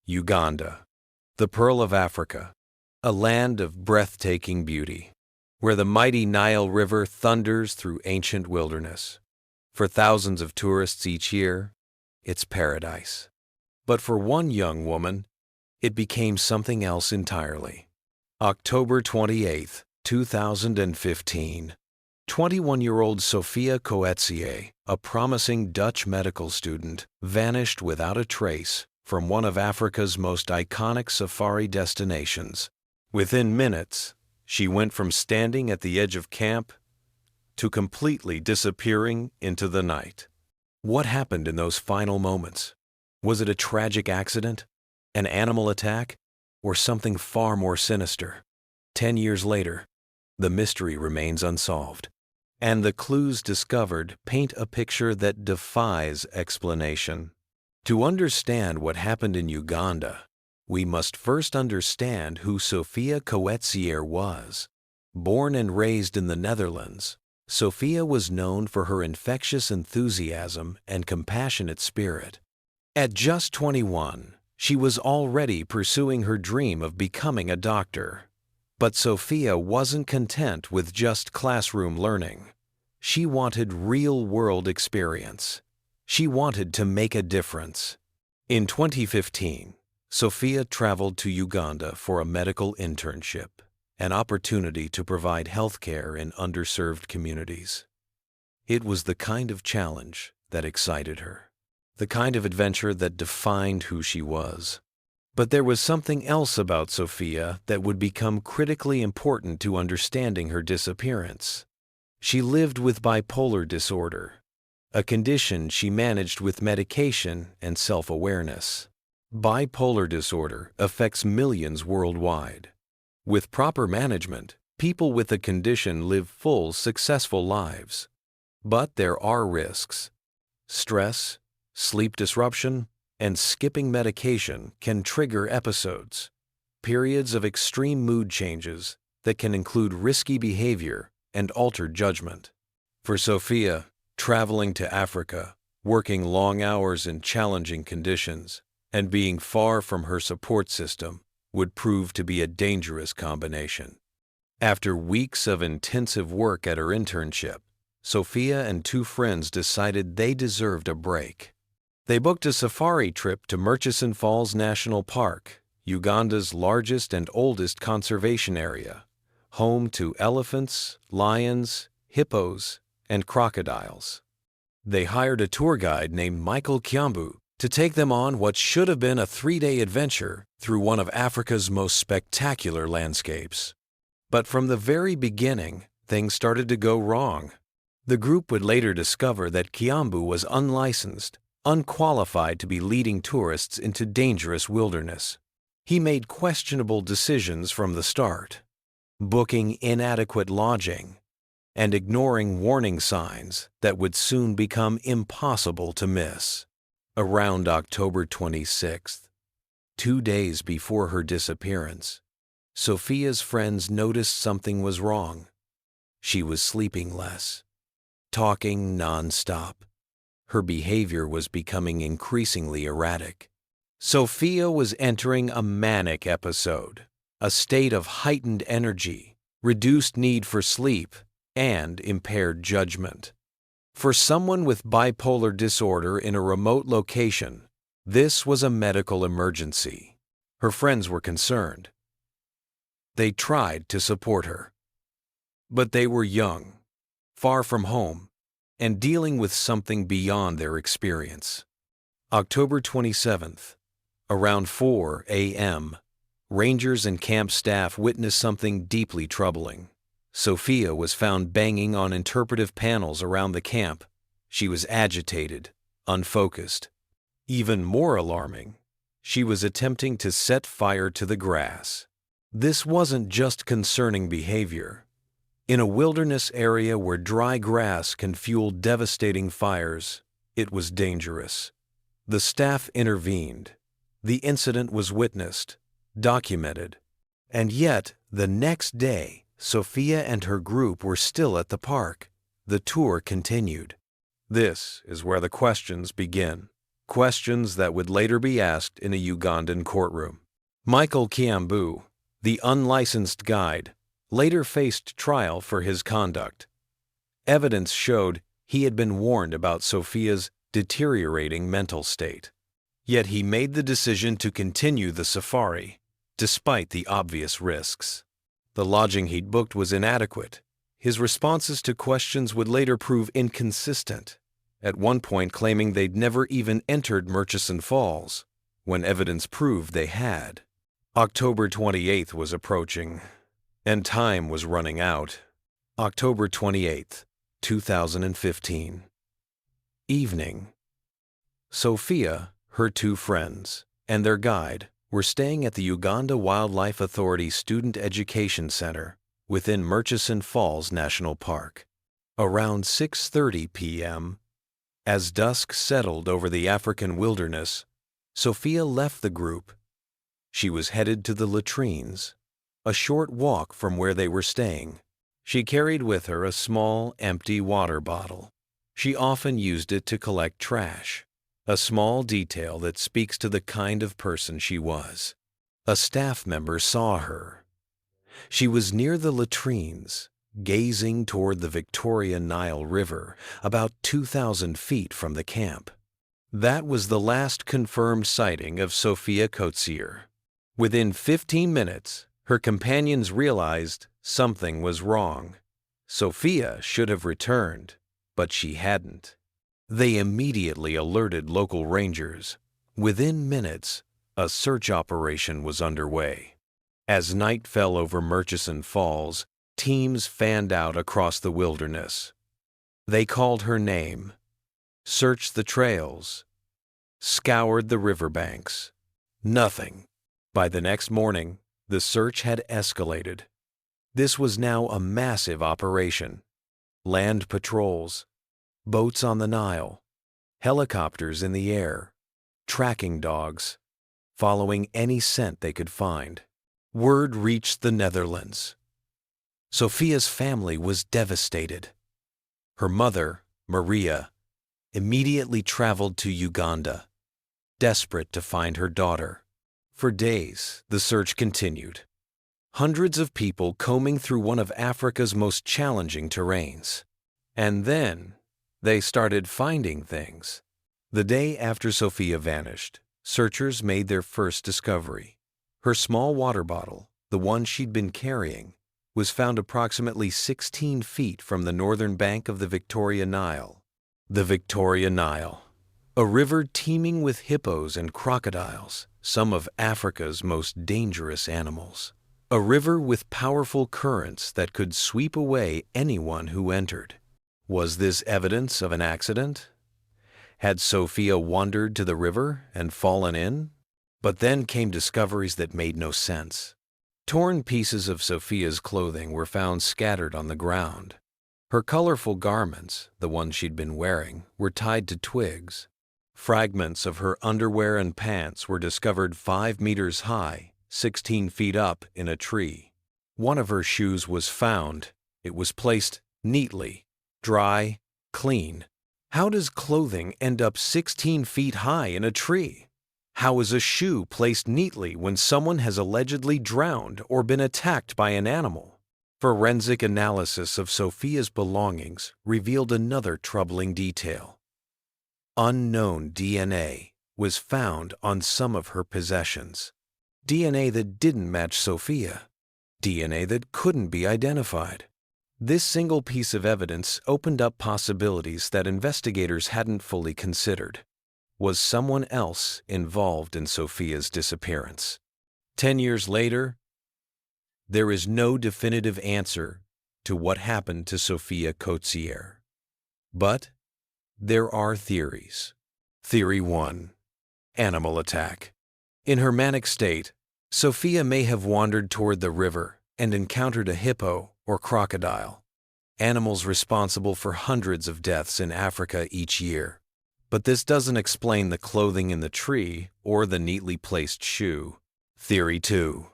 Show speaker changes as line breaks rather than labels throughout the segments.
Uganda, the Pearl of Africa, a land of breathtaking beauty, where the mighty Nile River thunders through ancient wilderness. For thousands of tourists each year, it's paradise. But for one young woman, it became something else entirely. October 28, 2015. 21-year-old Sophia Koetsier, a promising Dutch medical student, vanished without a trace from one of Africa's most iconic safari destinations. Within minutes, she went from standing at the edge of camp to completely disappearing into the night. What happened in those final moments? Was it a tragic accident, an animal attack, or something far more sinister? 10 years later, the mystery remains unsolved, and the clues discovered paint a picture that defies explanation. To understand what happened in Uganda, we must first understand who Sophia Koetsier was. Born and raised in the Netherlands, Sophia was known for her infectious enthusiasm and compassionate spirit. At just 21, she was already pursuing her dream of becoming a doctor. But Sophia wasn't content with just classroom learning. She wanted real-world experience. She wanted to make a difference. In 2015, Sophia traveled to Uganda for a medical internship, an opportunity to provide healthcare in underserved communities. It was the kind of challenge that excited her, the kind of adventure that defined who she was. But there was something else about Sophia that would become critically important to understanding her disappearance. She lived with bipolar disorder, a condition she managed with medication and self-awareness. Bipolar disorder affects millions worldwide. With proper management, people with the condition live full, successful lives. But there are risks. Stress, sleep disruption, and skipping medication can trigger episodes, periods of extreme mood changes that can include risky behavior and altered judgment. For Sophia, traveling to Africa, working long hours in challenging conditions, and being far from her support system would prove to be a dangerous combination. After weeks of intensive work at her internship, Sophia and two friends decided they deserved a break. They booked a safari trip to Murchison Falls National Park, Uganda's largest and oldest conservation area, home to elephants, lions, hippos, and crocodiles. They hired a tour guide named Michael Kiambu to take them on what should have been a 3-day adventure through one of Africa's most spectacular landscapes. But from the very beginning, things started to go wrong. The group would later discover that Kiambu was unlicensed, unqualified to be leading tourists into dangerous wilderness. He made questionable decisions from the start, booking inadequate lodging and ignoring warning signs that would soon become impossible to miss. Around October 26th, 2 days before her disappearance, Sophia's friends noticed something was wrong. She was sleeping less, talking non-stop. Her behavior was becoming increasingly erratic. Sophia was entering a manic episode, a state of heightened energy, reduced need for sleep, and impaired judgment. For someone with bipolar disorder in a remote location, this was a medical emergency. Her friends were concerned. They tried to support her. But they were young, far from home, and dealing with something beyond their experience. October 27th, around 4 a.m., rangers and camp staff witnessed something deeply troubling. Sophia was found banging on interpretive panels around the camp. She was agitated, unfocused. Even more alarming, she was attempting to set fire to the grass. This wasn't just concerning behavior. In a wilderness area where dry grass can fuel devastating fires, it was dangerous. The staff intervened. The incident was witnessed, documented, and yet the next day, Sophia and her group were still at the park. The tour continued. This is where the questions begin. questions that would later be asked in a Ugandan courtroom. Michael Kiambu, the unlicensed guide, later faced trial for his conduct. Evidence showed he had been warned about Sophia's deteriorating mental state. Yet he made the decision to continue the safari, despite the obvious risks. The lodging he'd booked was inadequate. His responses to questions would later prove inconsistent, at one point claiming they'd never even entered Murchison Falls, when evidence proved they had. October 28th was approaching, and time was running out. October 28th, 2015. Evening. Sophia, her two friends, and their guide were staying at the Uganda Wildlife Authority Student Education Center within Murchison Falls National Park. Around 6:30 p.m., as dusk settled over the African wilderness, Sophia left the group. She was headed to the latrines, a short walk from where they were staying. She carried with her a small, empty water bottle. She often used it to collect trash, a small detail that speaks to the kind of person she was. A staff member saw her. She was near the latrines, gazing toward the Nile River, about 2,000 feet from the camp. That was the last confirmed sighting of Sophia Koetsier. Within 15 minutes, her companions realized something was wrong. Sophia should have returned, but she hadn't. They immediately alerted local rangers. Within minutes, a search operation was underway. As night fell over Murchison Falls, teams fanned out across the wilderness. They called her name, searched the trails, scoured the riverbanks. Nothing. By the next morning, the search had escalated. This was now a massive operation. Land patrols, boats on the Nile, helicopters in the air, tracking dogs, following any scent they could find. Word reached the Netherlands. Sophia's family was devastated. Her mother, Maria, immediately traveled to Uganda, desperate to find her daughter. For days, the search continued. Hundreds of people combing through one of Africa's most challenging terrains. And then, they started finding things. The day after Sophia vanished, searchers made their first discovery. Her small water bottle, the one she'd been carrying, was found approximately 16 feet from the northern bank of the Nile. The Nile, a river teeming with hippos and crocodiles, some of Africa's most dangerous animals. A river with powerful currents that could sweep away anyone who entered. Was this evidence of an accident? Had Sophia wandered to the river and fallen in? But then came discoveries that made no sense. Torn pieces of Sophia's clothing were found scattered on the ground. Her colorful garments, the ones she'd been wearing, were tied to twigs. Fragments of her underwear and pants were discovered 5 meters high, 16 feet up in a tree. One of her shoes was found. It was placed neatly, dry, clean. How does clothing end up 16 feet high in a tree? How is a shoe placed neatly when someone has allegedly drowned or been attacked by an animal? Forensic analysis of Sophia's belongings revealed another troubling detail. Unknown DNA was found on some of her possessions. DNA that didn't match Sophia. DNA that couldn't be identified. This single piece of evidence opened up possibilities that investigators hadn't fully considered. Was someone else involved in Sophia's disappearance? 10 years later, there is no definitive answer to what happened to Sophia Koetsier. But there are theories. Theory 1. Animal attack. In her manic state, Sophia may have wandered toward the river and encountered a hippo or crocodile, animals responsible for hundreds of deaths in Africa each year. But this doesn't explain the clothing in the tree or the neatly placed shoe. Theory 2.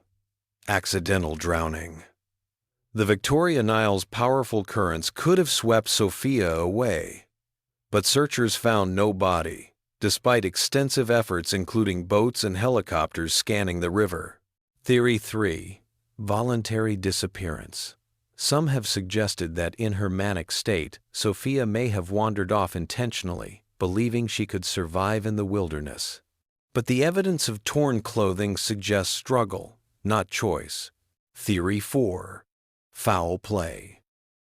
Accidental drowning. The Nile's powerful currents could have swept Sophia away, but searchers found no body, despite extensive efforts including boats and helicopters scanning the river. Theory 3. Voluntary disappearance. Some have suggested that in her manic state, Sophia may have wandered off intentionally, believing she could survive in the wilderness. But the evidence of torn clothing suggests struggle, not choice. Theory 4. Foul play.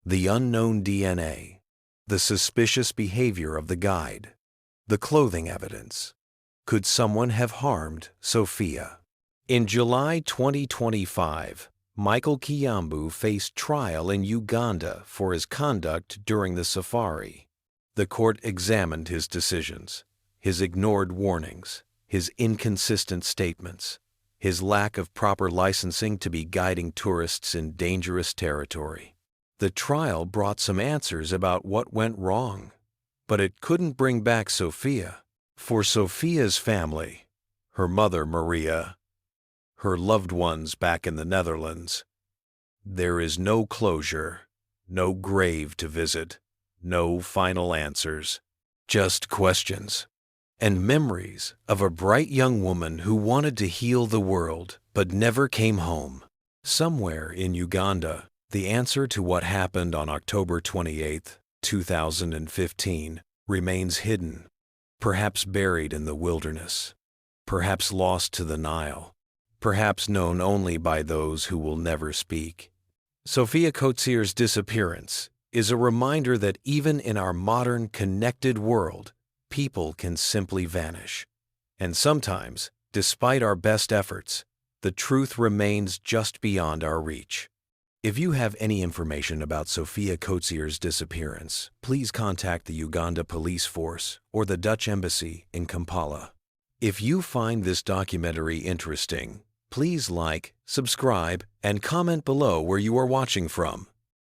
The unknown DNA. The suspicious behavior of the guide. The clothing evidence. Could someone have harmed Sophia? In July 2025, Michael Kiambu faced trial in Uganda for his conduct during the safari. The court examined his decisions, his ignored warnings, his inconsistent statements, his lack of proper licensing to be guiding tourists in dangerous territory. The trial brought some answers about what went wrong, but it couldn't bring back Sophia. For Sophia's family, her mother Maria, her loved ones back in the Netherlands, there is no closure, no grave to visit, no final answers, just questions and memories of a bright young woman who wanted to heal the world but never came home. Somewhere in Uganda, the answer to what happened on October 28, 2015, remains hidden, perhaps buried in the wilderness, perhaps lost to the Nile, perhaps known only by those who will never speak. Sophia Koetsier's disappearance is a reminder that even in our modern, connected world, people can simply vanish. And sometimes, despite our best efforts, the truth remains just beyond our reach. If you have any information about Sophia Koetsier's disappearance, please contact the Uganda Police Force or the Dutch Embassy in Kampala. If you find this documentary interesting, please like, subscribe, and comment below where you are watching from.